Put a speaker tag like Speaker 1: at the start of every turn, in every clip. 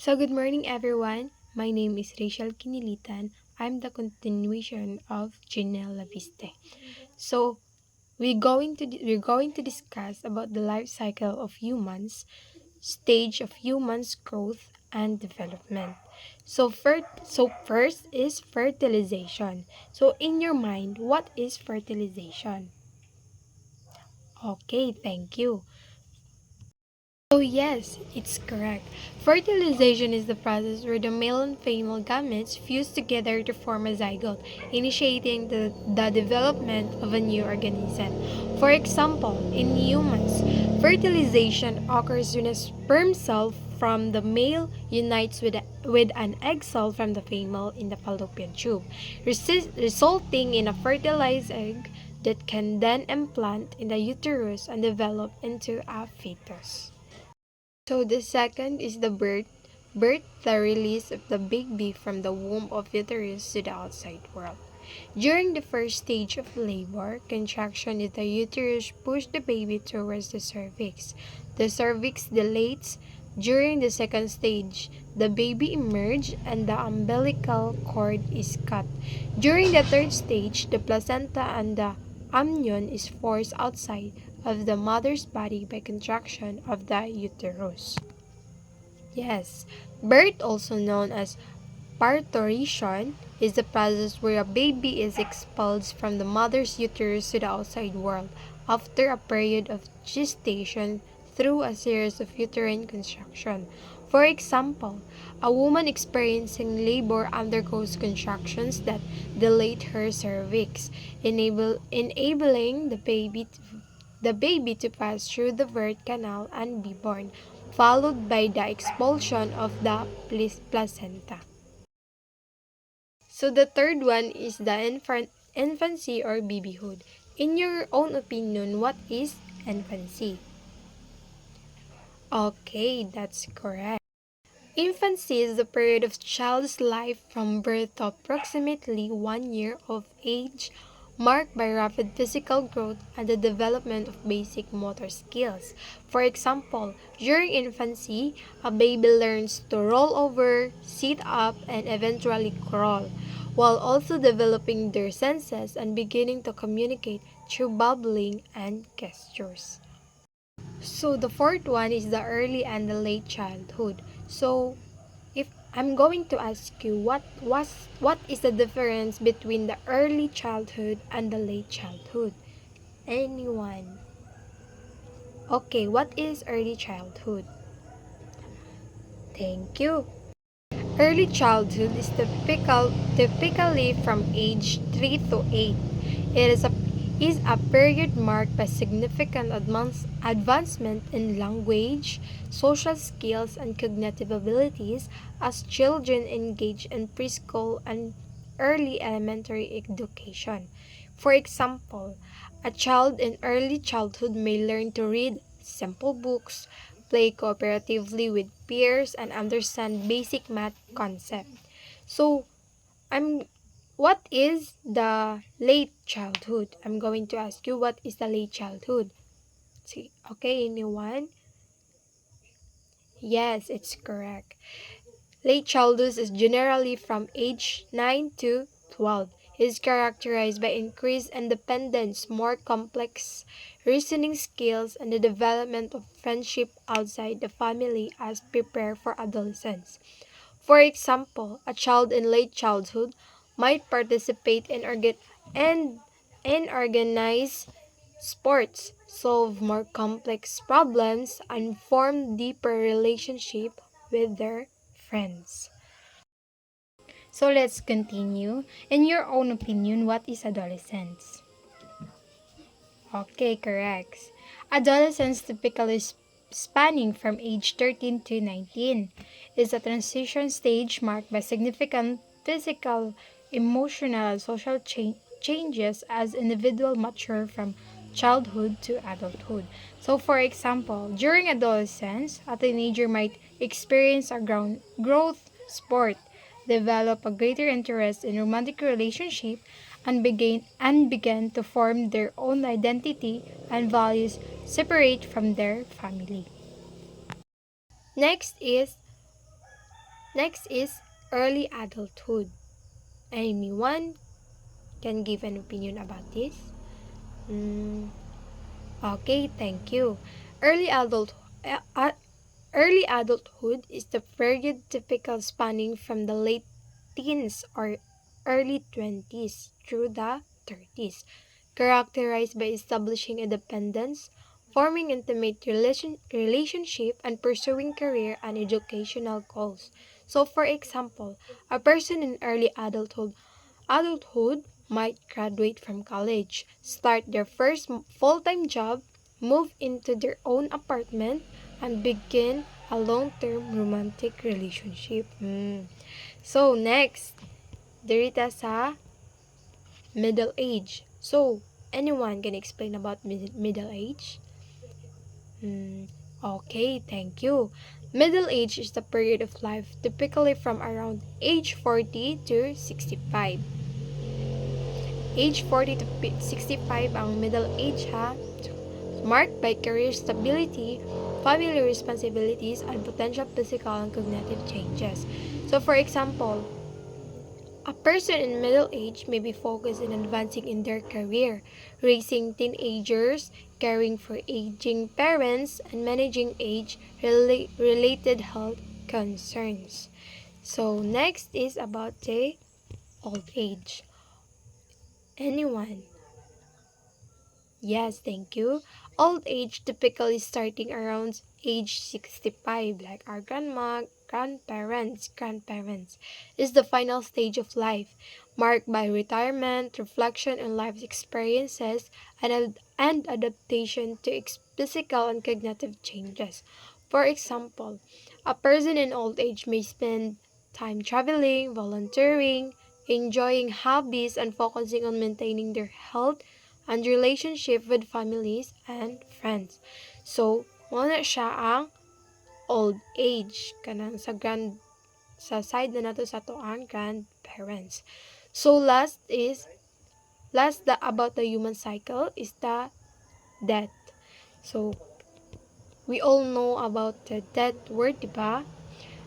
Speaker 1: So good morning everyone. My name is Rachel Kinilitan. I'm the continuation of Janelle Laviste. So we're going to discuss about the life cycle of humans, stage of humans growth and development. So first is fertilization. So in your mind, what is fertilization? Okay, thank you. Oh yes, it's correct. Fertilization is the process where the male and female gametes fuse together to form a zygote, initiating the development of a new organism. For example, in humans, fertilization occurs when a sperm cell from the male unites with an egg cell from the female in the fallopian tube, resulting in a fertilized egg that can then implant in the uterus and develop into a fetus. So the second is the birth, the release of the baby from the womb of uterus to the outside world. During the first stage of labor, contraction in the uterus push the baby towards the cervix. The cervix dilates. During the second stage, the baby emerges and the umbilical cord is cut. During the third stage, the placenta and the amnion is forced outside of the mother's body by contraction of the uterus. Yes, birth, also known as parturition, is the process where a baby is expelled from the mother's uterus to the outside world after a period of gestation through a series of uterine contraction. For example, a woman experiencing labor undergoes contractions that dilate her cervix, enabling the baby to pass through the birth canal and be born, followed by the expulsion of the placenta. So the third one is the infancy or babyhood. In your own opinion, what is infancy? Okay, that's correct. Infancy is the period of child's life from birth to approximately 1 year of age, marked by rapid physical growth and the development of basic motor skills. For example, during infancy, a baby learns to roll over, sit up, and eventually crawl, while also developing their senses and beginning to communicate through babbling and gestures. So the fourth one is the early and the late childhood. So if I'm going to ask you what is the difference between the early childhood and the late childhood? Anyone? Okay, what is early childhood? Thank you. Early childhood is typically from age 3 to 8. It is a period marked by significant advancement in language, social skills, and cognitive abilities as children engage in preschool and early elementary education. For example, a child in early childhood may learn to read simple books, play cooperatively with peers, and understand basic math concepts. So, I'm what is the late childhood? I'm going to ask you what is the late childhood. See, okay, anyone? Yes, it's correct. Late childhood is generally from age 9 to 12. It is characterized by increased independence, more complex reasoning skills, and the development of friendship outside the family as prepare for adolescence. For example, a child in late childhood might participate in organized sports, solve more complex problems, and form deeper relationship with their friends. So let's continue. In your own opinion, what is adolescence? Okay, correct. Adolescence typically spanning from age 13 to 19 is a transition stage marked by significant physical, emotional, and social changes as individuals mature from childhood to adulthood. So, for example, during adolescence, a teenager might experience a growth spurt, develop a greater interest in romantic relationship, and begin to form their own identity and values separate from their family. Next is Next is early adulthood. Anyone can give an opinion about this? Mm, okay, thank you. Early adult uh, uh, Early adulthood is the period typical spanning from the late teens or early 20s through the 30s, characterized by establishing independence, forming intimate relationship, and pursuing career and educational goals. So, for example, a person in early adulthood might graduate from college, start their first full-time job, move into their own apartment, and begin a long-term romantic relationship. So, next, dirita sa middle age. So, anyone can explain about middle age? Okay, thank you. Middle age is the period of life typically from around age 40 to 65. Age 40 to 65 ang middle age ha. Marked by career stability, family responsibilities, and potential physical and cognitive changes. So for example, a person in middle age may be focused on advancing in their career, raising teenagers, caring for aging parents, and managing age-related health concerns. So next is about the old age. Anyone? Yes, thank you. Old age typically starting around age 65, like our grandparents, is the final stage of life, marked by retirement, reflection on life's experiences, and adaptation to physical and cognitive changes. For example, a person in old age may spend time traveling, volunteering, enjoying hobbies, and focusing on maintaining their health and relationship with families and friends. So, muna siya ang old age kanang sa side na nato sa toang grandparents. So last about the human cycle is the death. So we all know about the death word, diba?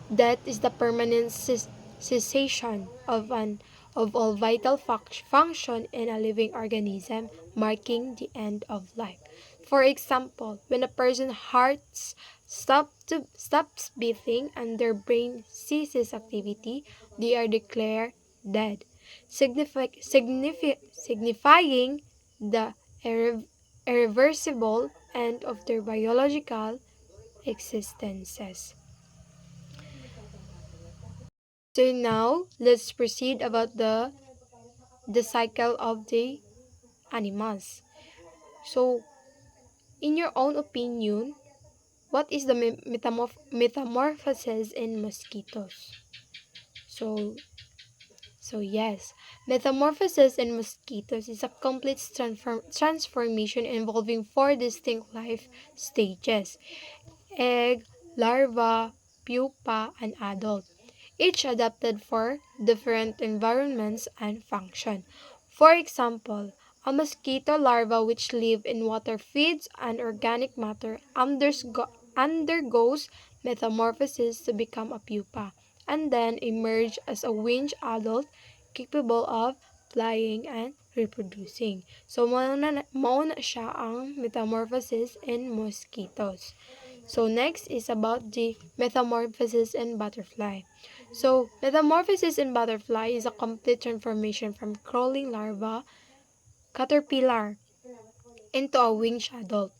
Speaker 1: Death is the permanent cessation of all vital function in a living organism, marking the end of life. For example, when a person's heart stops beating and their brain ceases activity, they are declared dead, signifying the irreversible end of their biological existences. So now, let's proceed about the cycle of the animals. So, in your own opinion, what is the metamorphosis in mosquitoes? So, so yes, metamorphosis in mosquitoes is a complete transformation involving four distinct life stages: egg, larva, pupa, and adult, each adapted for different environments and function. For example, a mosquito larva which live in water feeds on organic matter undergoes metamorphosis to become a pupa, and then emerge as a winged adult capable of flying and reproducing. So, mauna siya ang metamorphosis in mosquitoes. So next is about the metamorphosis in butterfly. So metamorphosis in butterfly is a complete transformation from crawling larva caterpillar into a winged adult,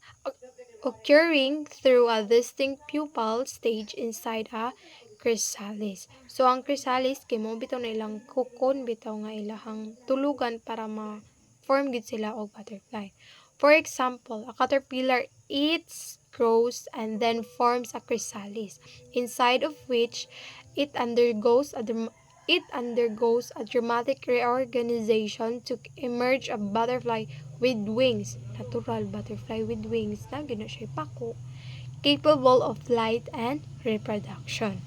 Speaker 1: occurring through a distinct pupal stage inside a chrysalis. So ang chrysalis kay mo bitaw na ilang kukon bitaw nga ilahang tulugan para ma-form gid sila og butterfly. For example, a caterpillar eats, grows, and then forms a chrysalis, inside of which it undergoes a dramatic reorganization to emerge a butterfly with wings, natural butterfly with wings, na gina siya pako, capable of flight and reproduction.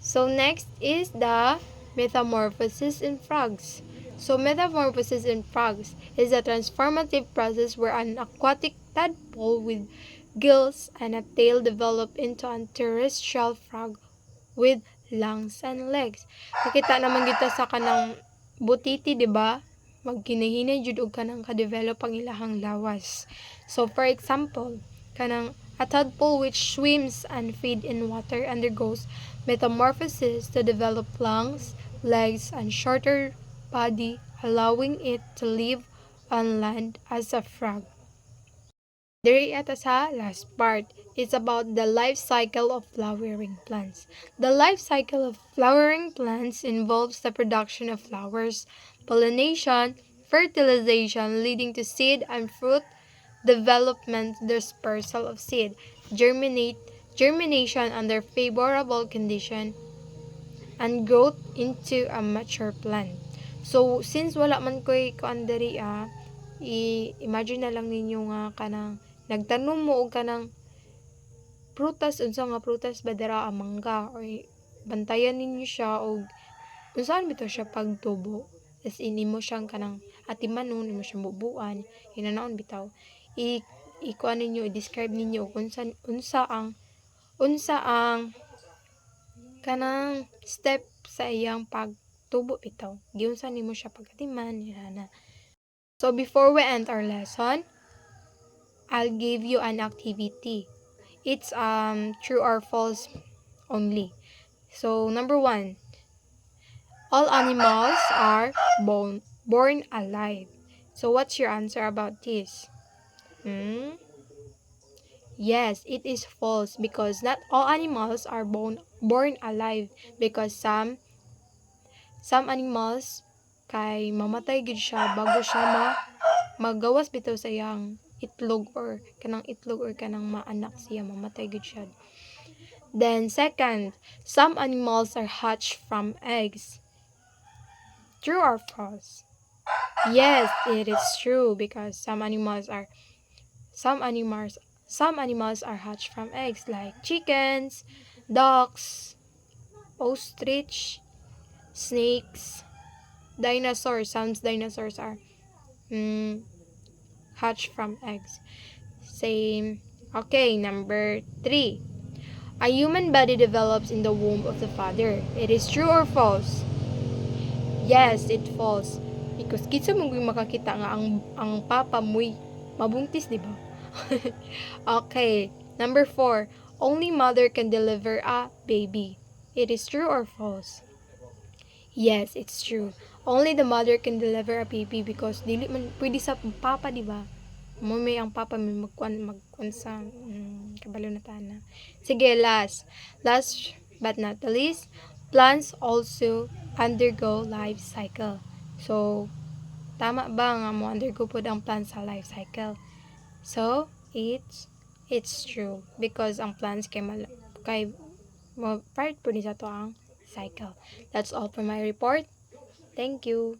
Speaker 1: So next is the metamorphosis in frogs. So metamorphosis in frogs is a transformative process where an aquatic tadpole with gills and a tail develop into a terrestrial frog with lungs, and legs. Nakita naman kita sa kanang butiti, di ba? Magkinahinay jud og kanang ka-develop ang ilahang lawas. So for example, kanang a tadpole which swims and feed in water undergoes metamorphosis to develop lungs, legs, and shorter body, allowing it to live on land as a frog. Diri ata sa last part. It's about the life cycle of flowering plants. The life cycle of flowering plants involves the production of flowers, pollination, fertilization leading to seed and fruit development, dispersal of seed, germination under favorable condition, and growth into a mature plant. So, since wala man ko'y kuan diri i-imagine na lang ninyo nga kanang nagtanom mo og kanang prutas, unsa nga prutas ba dira ang mangga, or bantayan ninyo siya og unsaan bitaw siya pagtubo. As in imo siyang kanang atimanon, imo siyang bubuan, hinanaon bitaw. I-kuan ninyo, i-describe ninyo kung unsa ang kanang step sa iyang pagtubo bitaw. Giunsa nimo siya pagatiman, yana. So before we end our lesson, I'll give you an activity. It's true or false only. So number 1, all animals are born alive. So what's your answer about this? Yes, it is false because not all animals are born alive, because some animals kay mamatay gid siya bago siya magawas bitaw sa iyang itlog or kanang maanak siya, mamatay gid siya. Then second, some animals are hatched from eggs. True or false? Yes, it is true because some animals are hatched from eggs like chickens, ducks, ostrich, snakes, dinosaurs. Some dinosaurs are hatched from eggs. Same. Okay, number 3. A human body develops in the womb of the father. It is true or false? Yes, it false. Because kitsa mong makakita nga ang papa mo'y mabuntis, di ba? Okay, number 4. Only mother can deliver a baby. It is true or false? Yes, it's true. Only the mother can deliver a baby because dili man pwede sa papa, di ba? Mo may ang papa may magkuan sa kabalo na tana. Sige, last but not the least, plants also undergo life cycle. So, tama ba nga mo undergo pod ang plants sa life cycle? So, it's true because ang plants kay part po ni sa to ang cycle. That's all for my report. Thank you.